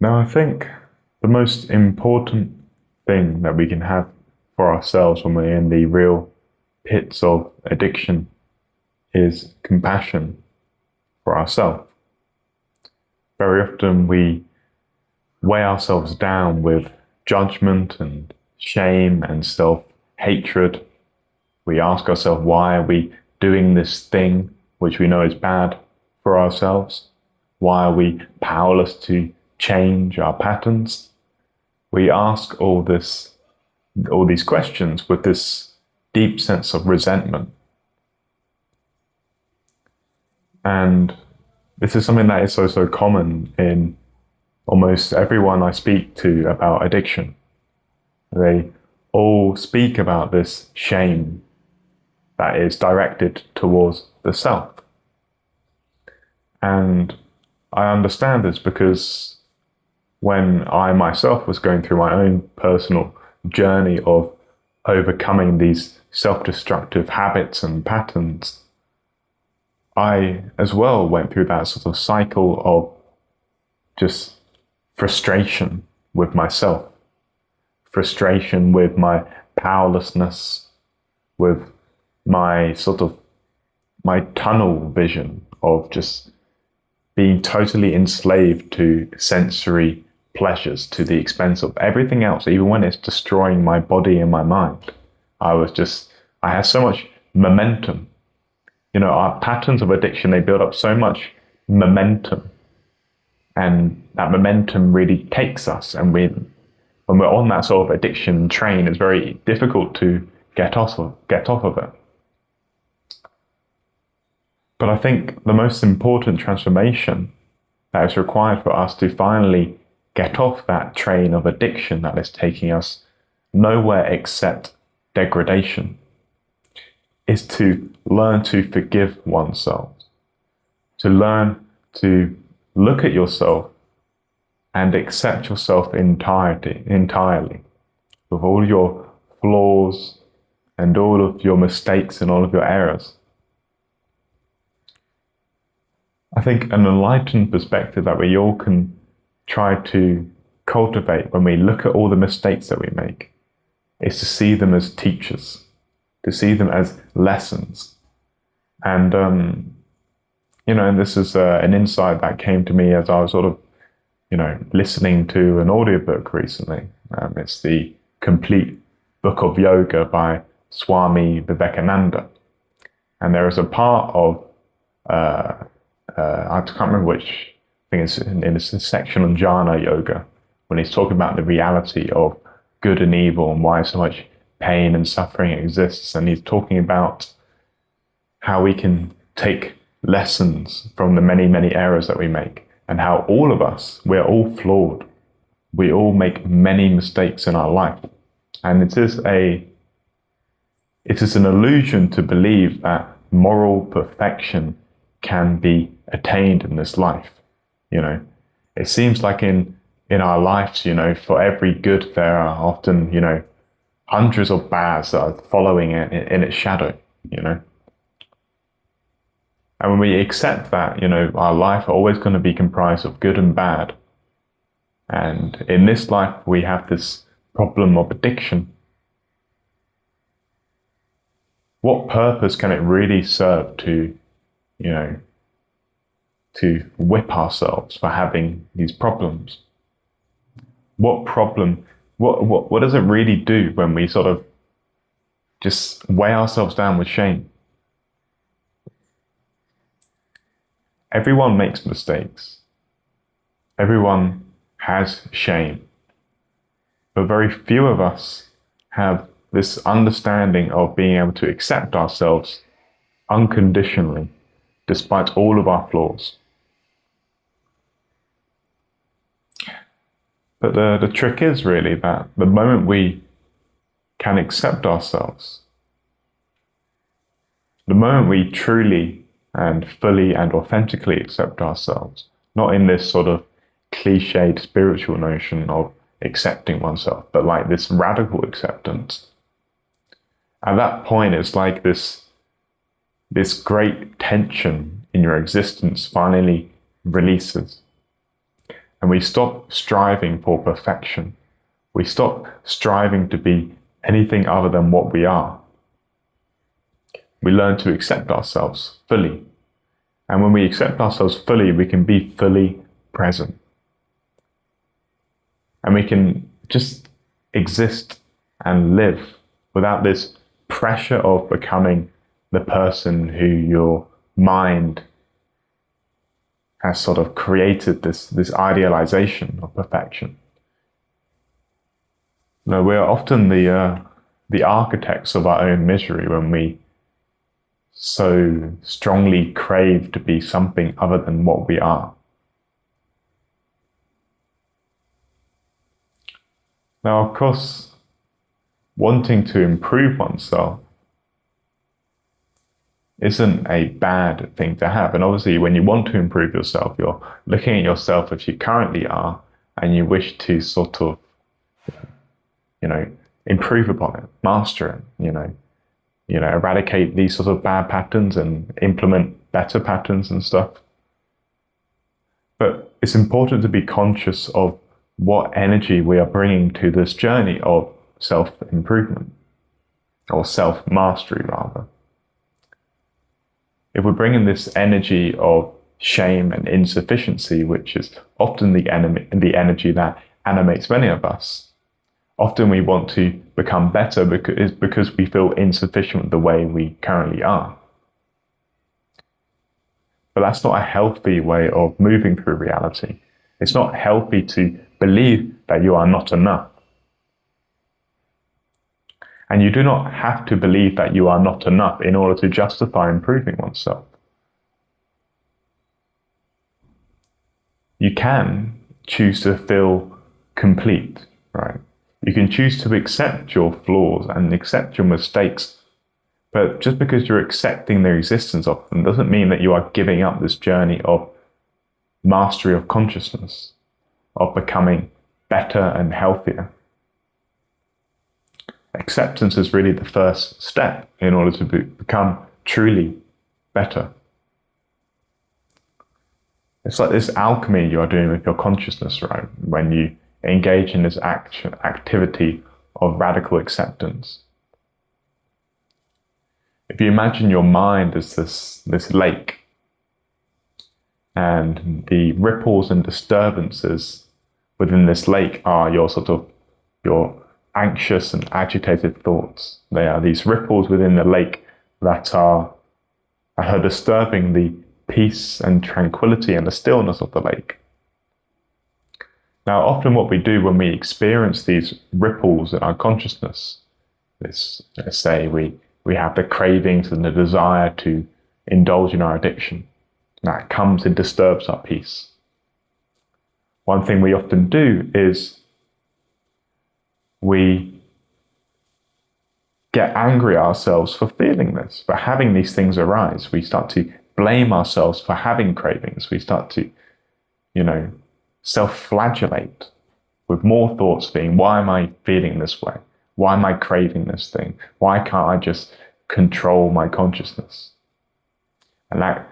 Now, I think the most important thing that we can have for ourselves when we're in the real pits of addiction is compassion for ourselves. Very often we weigh ourselves down with judgment and shame and self-hatred. We ask ourselves, why are we doing this thing which we know is bad for ourselves? Why are we powerless to change our patterns? We ask all these questions with this deep sense of resentment. And this is something that is so common in almost everyone I speak to about addiction. They all speak about this shame that is directed towards the self. And I understand this because when I myself was going through my own personal journey of overcoming these self-destructive habits and patterns, I as well went through that sort of cycle of just frustration with myself, frustration with my powerlessness, with my my tunnel vision of just being totally enslaved to sensory pleasures to the expense of everything else, even when it's destroying my body and my mind. I had so much momentum. Our patterns of addiction, they build up so much momentum. And that momentum really takes us. And when we're on that sort of addiction train, it's very difficult to get off of it. But I think the most important transformation that is required for us to finally get off that train of addiction that is taking us nowhere except degradation is to learn to forgive oneself, to learn to look at yourself and accept yourself entirely, with all your flaws and all of your mistakes and all of your errors. I think an enlightened perspective that we all can try to cultivate when we look at all the mistakes that we make is to see them as teachers, to see them as lessons. And, and this is an insight that came to me as I was listening to an audiobook recently. It's the Complete Book of Yoga by Swami Vivekananda. And there is a part of, I can't remember which, I think it's in a section on jhana yoga, when he's talking about the reality of good and evil and why so much pain and suffering exists. And he's talking about how we can take lessons from the many errors that we make, and how all of us, we're all flawed. We all make many mistakes in our life. And it is an illusion to believe that moral perfection can be attained in this life. It seems like in our lives, for every good, there are often, hundreds of bads that are following it in its shadow, And when we accept that, our life are always going to be comprised of good and bad. And in this life, we have this problem of addiction. What purpose can it really serve to whip ourselves for having these problems? What does it really do when we sort of just weigh ourselves down with shame? Everyone makes mistakes. Everyone has shame. But very few of us have this understanding of being able to accept ourselves unconditionally, despite all of our flaws. But the trick is really that the moment we can accept ourselves, the moment we truly and fully and authentically accept ourselves, not in this sort of cliched spiritual notion of accepting oneself, but like this radical acceptance. At that point, it's like this great tension in your existence finally releases. And we stop striving for perfection. We stop striving to be anything other than what we are. We learn to accept ourselves fully. And when we accept ourselves fully, we can be fully present. And we can just exist and live without this pressure of becoming the person who your mind has sort of created, this idealization of perfection. No, we're often the architects of our own misery when we so strongly crave to be something other than what we are. Now, of course, wanting to improve oneself isn't a bad thing to have. And obviously, when you want to improve yourself, you're looking at yourself as you currently are, and you wish to sort of, improve upon it, master it, eradicate these sort of bad patterns and implement better patterns and stuff. But it's important to be conscious of what energy we are bringing to this journey of self-improvement, or self-mastery rather. If we're bringing this energy of shame and insufficiency, which is often the energy that animates many of us, often we want to become better because we feel insufficient the way we currently are. But that's not a healthy way of moving through reality. It's not healthy to believe that you are not enough. And you do not have to believe that you are not enough in order to justify improving oneself. You can choose to feel complete, right? You can choose to accept your flaws and accept your mistakes. But just because you're accepting their existence of them doesn't mean that you are giving up this journey of mastery of consciousness, of becoming better and healthier. Acceptance is really the first step in order to become truly better. It's like this alchemy you are doing with your consciousness, right? When you engage in this activity of radical acceptance. If you imagine your mind as this lake, and the ripples and disturbances within this lake are your anxious and agitated thoughts. They are these ripples within the lake that are disturbing the peace and tranquility and the stillness of the lake. Now, often what we do when we experience these ripples in our consciousness is, let's say, we have the cravings and the desire to indulge in our addiction. That comes and disturbs our peace. One thing we often do is we get angry at ourselves for feeling this, for having these things arise. We start to blame ourselves for having cravings. We start to, self-flagellate with more thoughts being, why am I feeling this way? Why am I craving this thing? Why can't I just control my consciousness? And that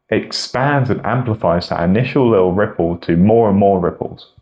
expands and amplifies that initial little ripple to more and more ripples.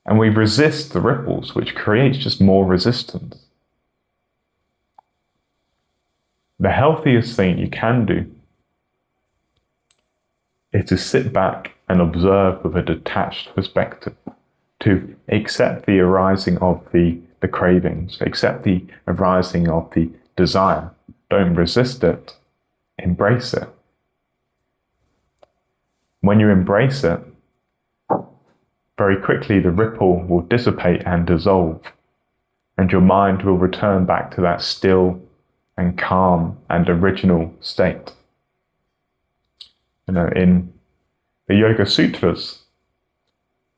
And we resist the ripples, which creates just more resistance. The healthiest thing you can do is to sit back and observe with a detached perspective, to accept the arising of the cravings, accept the arising of the desire. Don't resist it, embrace it. When you embrace it, very quickly the ripple will dissipate and dissolve, and your mind will return back to that still and calm and original state. In the Yoga Sutras,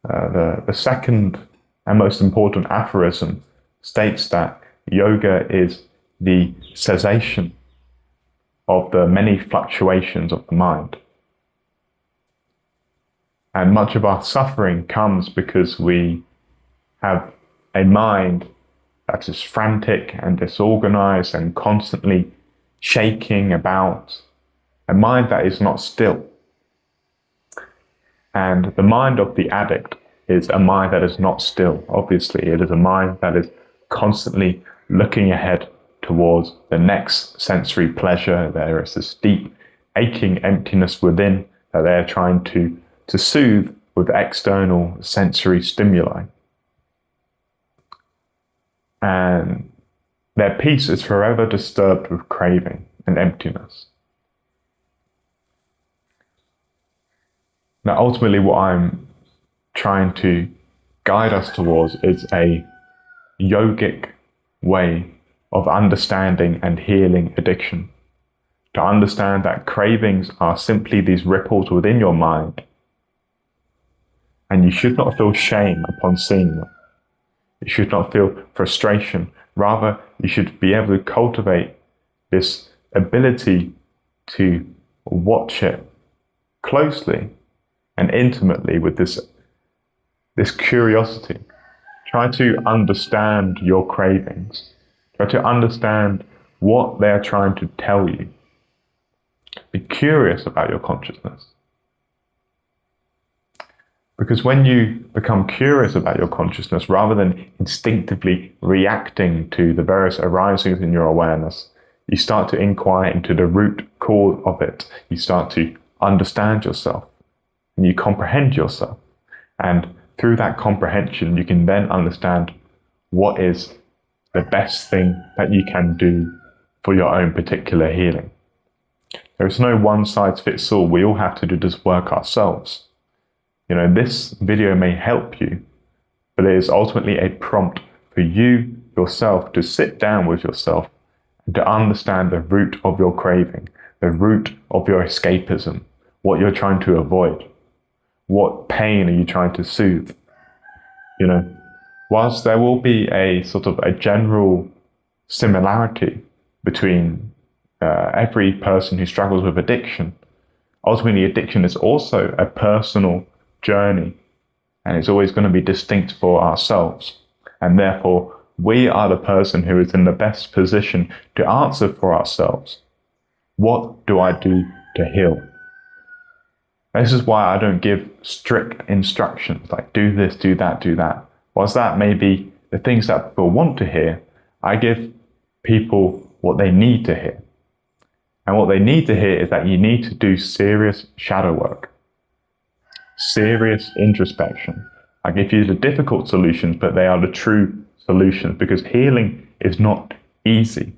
the second and most important aphorism states that yoga is the cessation of the many fluctuations of the mind. And much of our suffering comes because we have a mind that is frantic and disorganized and constantly shaking about, a mind that is not still. And the mind of the addict is a mind that is not still. Obviously, it is a mind that is constantly looking ahead towards the next sensory pleasure. There is this deep, aching emptiness within that they're trying to soothe with external sensory stimuli. And their peace is forever disturbed with craving and emptiness. Now, ultimately, what I'm trying to guide us towards is a yogic way of understanding and healing addiction. To understand that cravings are simply these ripples within your mind, and you should not feel shame upon seeing them. You should not feel frustration. Rather, you should be able to cultivate this ability to watch it closely and intimately with this curiosity. Try to understand your cravings. Try to understand what they're trying to tell you. Be curious about your consciousness. Because when you become curious about your consciousness, rather than instinctively reacting to the various arisings in your awareness, you start to inquire into the root cause of it. You start to understand yourself, and you comprehend yourself. And through that comprehension, you can then understand what is the best thing that you can do for your own particular healing. There is no one size fits all. We all have to do this work ourselves. This video may help you, but it is ultimately a prompt for you yourself to sit down with yourself and to understand the root of your craving, the root of your escapism, what you're trying to avoid. What pain are you trying to soothe? Whilst there will be a sort of a general similarity between every person who struggles with addiction, ultimately addiction is also a personal journey, and it's always going to be distinct for ourselves. And therefore, we are the person who is in the best position to answer for ourselves. What do I do to heal? This is why I don't give strict instructions like do this, do that, do that. Whilst that may be the things that people want to hear, I give people what they need to hear. And what they need to hear is that you need to do serious shadow work, serious introspection. I give you the difficult solutions, but they are the true solutions, because healing is not easy.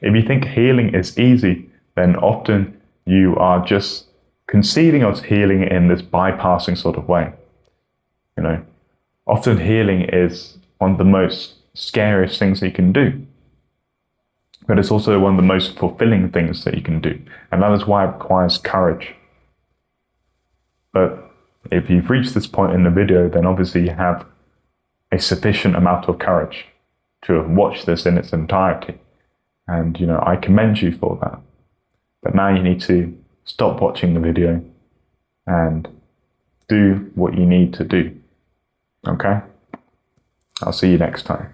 If you think healing is easy, then often you are just conceding of healing in this bypassing sort of way. Often healing is one of the most scariest things that you can do, but it's also one of the most fulfilling things that you can do, and that is why it requires courage. But if you've reached this point in the video, then obviously you have a sufficient amount of courage to watch this in its entirety, and I commend you for that. But now you need to stop watching the video and do what you need to do. Okay? I'll see you next time.